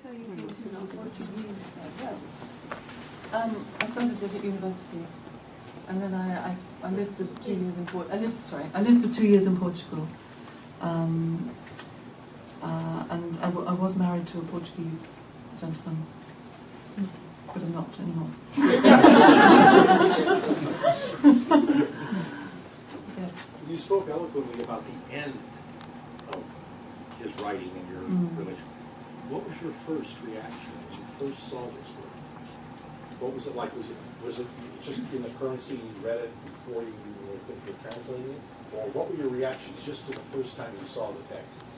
how you came to know Portuguese that well? I started at university, and then I lived for 2 years in I lived for 2 years in Portugal, and I was married to a Portuguese gentleman, but I'm not anymore. Yeah. You spoke eloquently about the end of his writing and your relationship. What was your first reaction when you first saw this work? What was it like? Was it just in the currency you read it before you were thinking of translating it? Or what were your reactions just to the first time you saw the texts?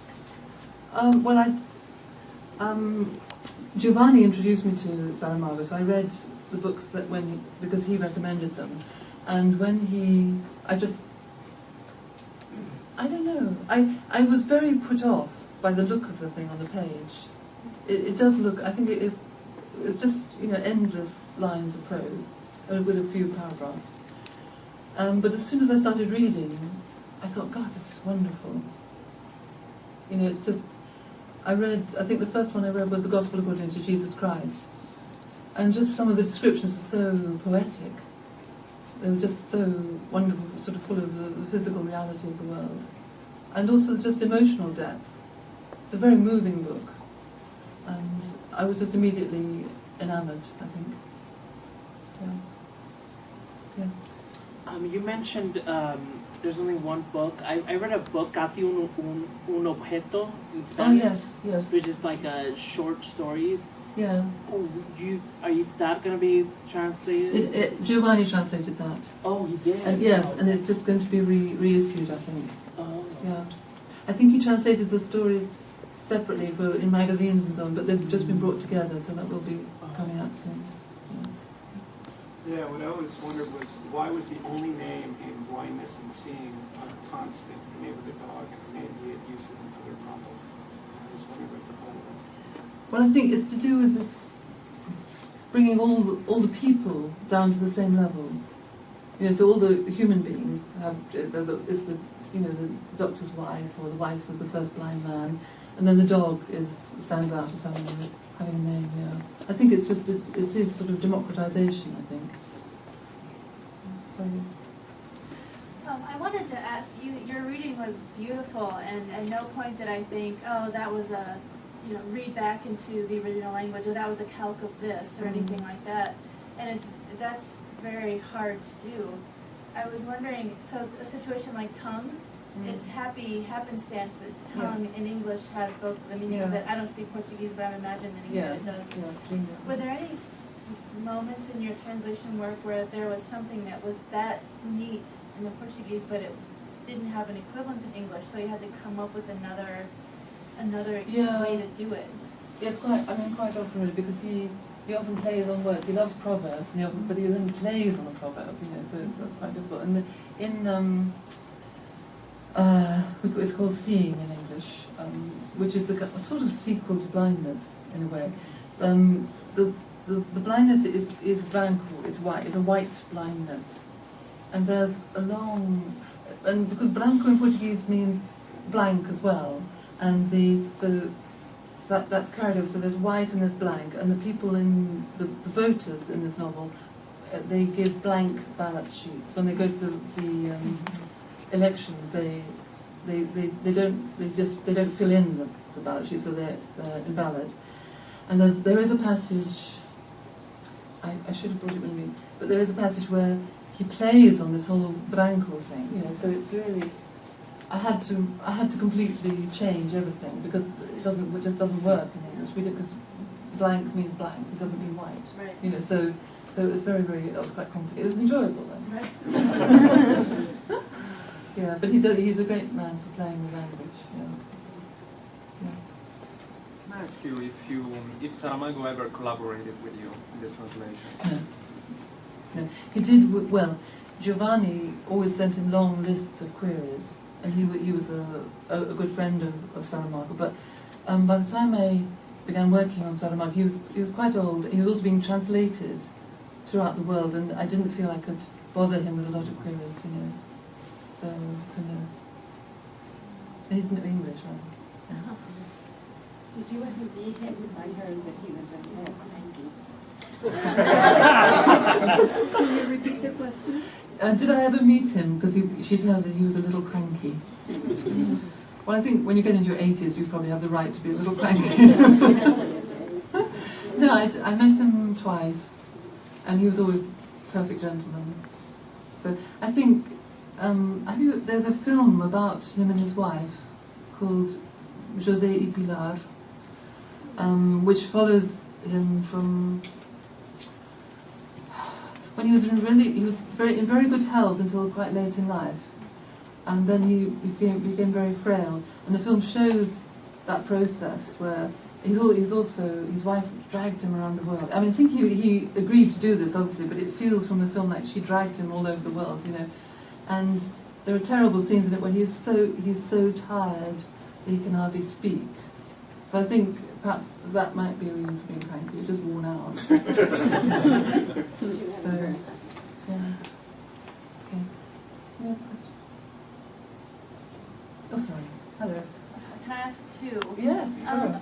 Giovanni introduced me to Saramago, so I read the books because he recommended them. And when I don't know, I was very put off by the look of the thing on the page. It does look, I think it's just, endless lines of prose with a few paragraphs. But as soon as I started reading, I thought, God, this is wonderful. It's just, I think the first one I read was The Gospel According to Jesus Christ. And just some of the descriptions were so poetic. They were just so wonderful, sort of full of the physical reality of the world. And also just emotional depth. It's a very moving book. And I was just immediately enamoured, I think. Yeah. You mentioned there's only one book. I read a book, Casi un objeto, in Spanish. Oh, yes. Which is like short stories. Yeah. Is that going to be translated? Giovanni translated that. Oh, he did? And yes, and it's just going to be reissued, I think. Oh. Yeah. I think he translated the stories separately in magazines and so on, but they've just been brought together, so that will be coming out soon. Yeah, what I always wondered was, why was the only name in Blindness and Seeing a constant, the name of the dog, and the name he had used in another novel? I was wondering what the whole was. Well, I think it's to do with this, bringing all the people down to the same level. So all the human beings have, is the doctor's wife, or the wife of the first blind man, and then the dog stands out as having a name. Yeah, I think it's just it is sort of democratization, I think. I wanted to ask you, your reading was beautiful, and at no point did I think, oh, that was a, read back into the original language, or that was a calque of this, or anything like that. And that's very hard to do. I was wondering, so a situation like tongue, it's happenstance that tongue in English has both the meaning of it. I don't speak Portuguese, but I imagine that it does. Were there any moments in your translation work where there was something that was that neat in the Portuguese, but it didn't have an equivalent in English, so you had to come up with another way to do it? Yes, quite often, really, because he often plays on words. He loves proverbs, but he then plays on a proverb, so that's quite difficult. And it's called Seeing in English, which is a sort of sequel to blindness in a way. The blindness is branco, it's white, it's a white blindness, and there's a long, and because branco in Portuguese means blank as well, and that's carried over. So there's white and there's blank, and the people in the voters in this novel, they give blank ballot sheets when they go to the elections. They don't fill in the ballot sheet, so they're invalid. And there is a passage. I should have brought it with me, but there is a passage where he plays on this whole branco thing. So it's really. I had to completely change everything because it just doesn't work in English. Because blank means blank, it doesn't mean white. Right. So it was that was quite complicated. It was enjoyable though. Right. Yeah, but he's a great man for playing the language. Yeah. Can I ask you if Saramago ever collaborated with you in the translations? No. He did well. Giovanni always sent him long lists of queries. And he was a good friend of Saramago, but by the time I began working on Saramago, he was quite old. He was also being translated throughout the world, and I didn't feel I could bother him with a lot of queries, So no. So he didn't know English, right? So. Did you ever meet him? I heard that he was a little cranky. Can you repeat the question? Did I ever meet him? Because she'd heard that he was a little cranky. Well, I think when you get into your 80s, you probably have the right to be a little cranky. No, I met him twice, and he was always a perfect gentleman. So I think there's a film about him and his wife called José y Pilar, which follows him from when he was in very good health until quite late in life, and then he became very frail. And the film shows that process where his wife dragged him around the world. I mean, I think he agreed to do this, obviously, but it feels from the film like she dragged him all over the world, you know. And there are terrible scenes in it where he's so tired that he can hardly speak. So I think perhaps that might be a reason for being cranky. You're just worn out. So, yeah. Okay. More questions? Oh, sorry. Hello. Can I ask two? Yes, sure.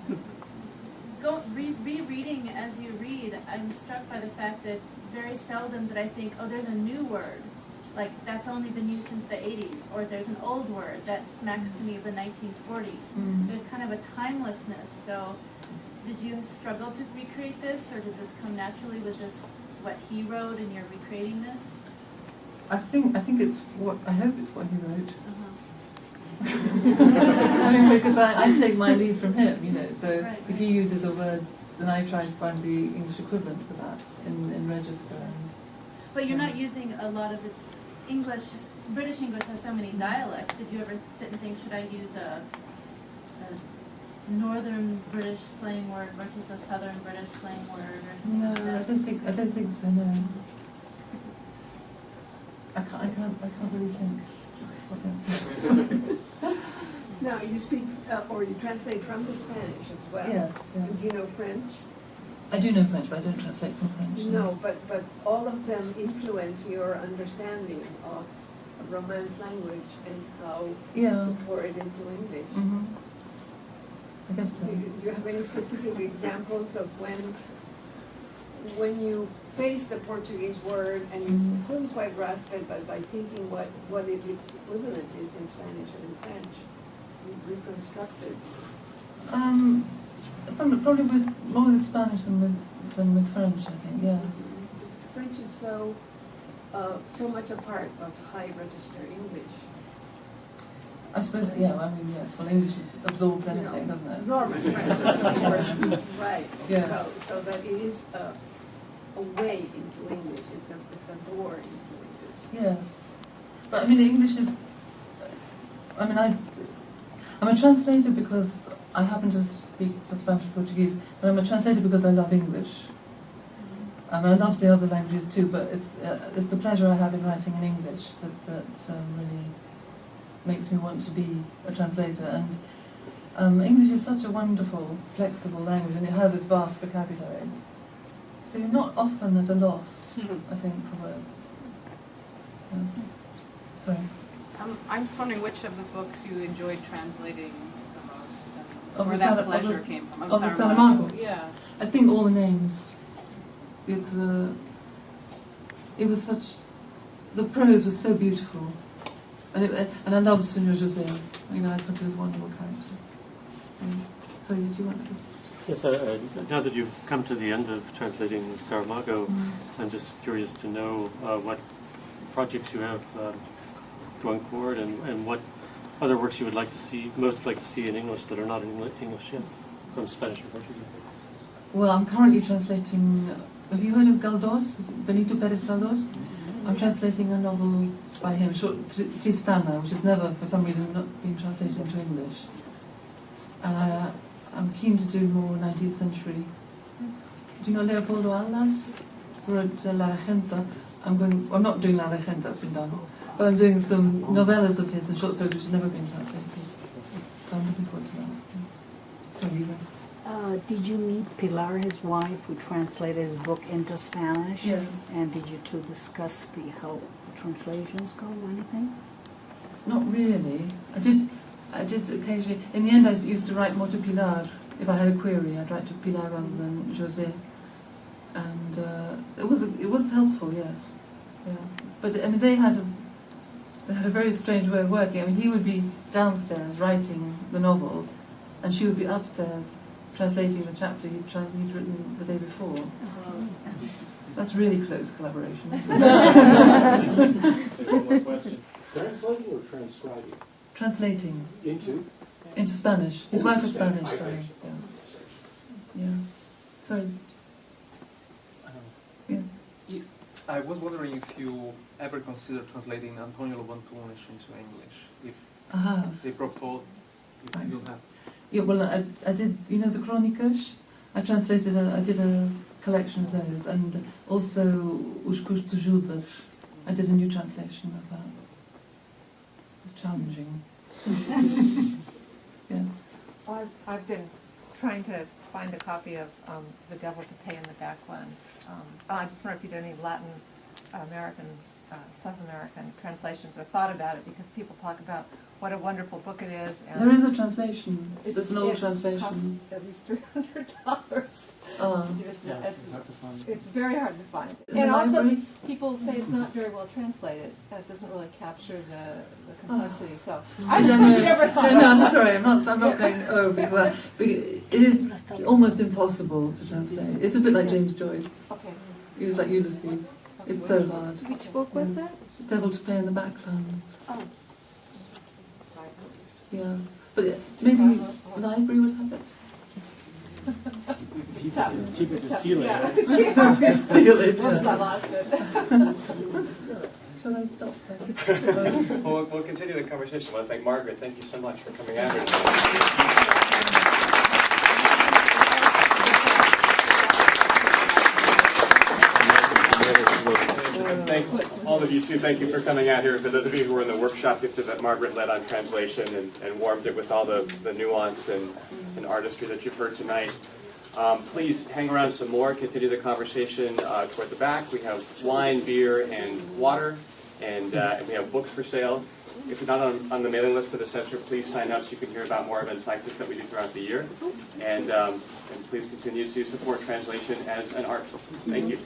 Rereading as you read, I'm struck by the fact that very seldom did I think, oh, there's a new word. Like, that's only been used since the 80s. Or there's an old word that smacks to me of the 1940s. There's kind of a timelessness. So did you struggle to recreate this, or did this come naturally? Was this what he wrote and you're recreating this? I think it's what, I hope it's what he wrote. Uh-huh. I mean, because I take my lead from him, you know, so Right. if he uses a word, then I try to find the English equivalent for that in register. But you're not using a lot of the English. British English has so many dialects. Did you ever sit and think, should I use a northern British slang word versus a southern British slang word? Or No, like that? I don't think so. No, I can't really think. What else? Now, you speak, or you translate from the Spanish as well. Yes, yes. Do you know French? I do know French, but I don't translate from French. No, but all of them influence your understanding of Romance language and how Yeah. to pour it into English. Mm-hmm. I guess so. Do you have any specific examples of when you face the Portuguese word and you couldn't quite grasp it, but by thinking what its equivalent is in Spanish or in French, you reconstruct it? Probably with more with Spanish than with French, I think. Yeah. French is so much a part of high register English. I suppose. Yeah. I mean, yes. Well, English absorbs anything, doesn't it? Norman French, right. Yeah. So that it is a way into English. It's a door into English. Yes. But I mean, English is. I mean, I'm a translator because I happen to speak Spanish and Portuguese, but I'm a translator because I love English. I love the other languages too, but it's the pleasure I have in writing in English that really makes me want to be a translator. And English is such a wonderful, flexible language, and it has this vast vocabulary. So you're not often at a loss, I think, for words. Sorry. I'm just wondering which of the books you enjoyed translating the most, and Of where the that Sara- pleasure of the- came from. of the Saramago? Yeah. I think all the names. It was such. The prose was so beautiful, and I loved Senor José. You know, I thought he was a wonderful character. So, did you want to? Yes, now that you've come to the end of translating Saramago, I'm just curious to know what projects you have going forward, and what other works you would most like to see in English that are not in English yet, from Spanish or Portuguese. Well, I'm currently translating. Have you heard of Galdós? Benito Pérez Galdós? I'm translating a novel by him, Tristana, which has never, for some reason, not been translated into English. And I'm keen to do more 19th century. Do you know Leopoldo Alas? Who wrote La Regenta? I'm not doing La Regenta, it's been done. But I'm doing some novellas of his and short stories which have never been translated. So I'm looking forward to that. Sorry, Eva. Did you meet Pilar, his wife, who translated his book into Spanish? Yes. And did you two discuss how the translations go or anything? Not really. I did occasionally. In the end, I used to write more to Pilar if I had a query, I'd write to Pilar rather than José. And it was helpful, yes. Yeah. But I mean, they had a very strange way of working. I mean, he would be downstairs writing the novel, and she would be upstairs translating the chapter he'd written the day before. That's really close collaboration. Take one more question. Translating or transcribing? Translating Into? into Spanish. His wife is Spanish, I sorry. understand. Yeah. Sorry. Yeah. I was wondering if you ever considered translating Antonio Lobantunes into English, if Aha. they propose, if you have. Yeah, well, I did, you know, the Crónicas? I did a collection of those, and also Os Custos de Judas. I did a new translation of that. It's challenging. Yeah. I've been trying to find a copy of The Devil to Pay in the Backlands. I just wonder if you do any Latin American, South American translations or thought about it, because people talk about what a wonderful book it is. And There is a translation. There's an old translation. Costs at least $300. It's It's very hard to find. In the And also, library? people say it's not very well translated. That doesn't really capture the complexity. So I I don't just know. never thought. No, I'm sorry. I'm not going because it is almost impossible to translate. It's a bit like James Joyce. Okay. It was like Ulysses. It's so hard. Which book was that? Devil to Pay in the Backlands. Oh. Yeah, but maybe library would have it. Cheaper to steal it. Yeah. Steal it. Whoops, I Yeah. lost it. Shall I stop there? Well, we'll continue the conversation. I want to thank Margaret. Thank you so much for coming out here. Thank all of you too. Thank you for coming out here. For those of you who were in the workshop that Margaret led on translation and warmed it with all the nuance and artistry that you've heard tonight. Please hang around some more, continue the conversation toward the back. We have wine, beer, and water, and we have books for sale. If you're not on the mailing list for the center, please sign up so you can hear about more events like this that we do throughout the year. And please continue to support translation as an art. Thank you.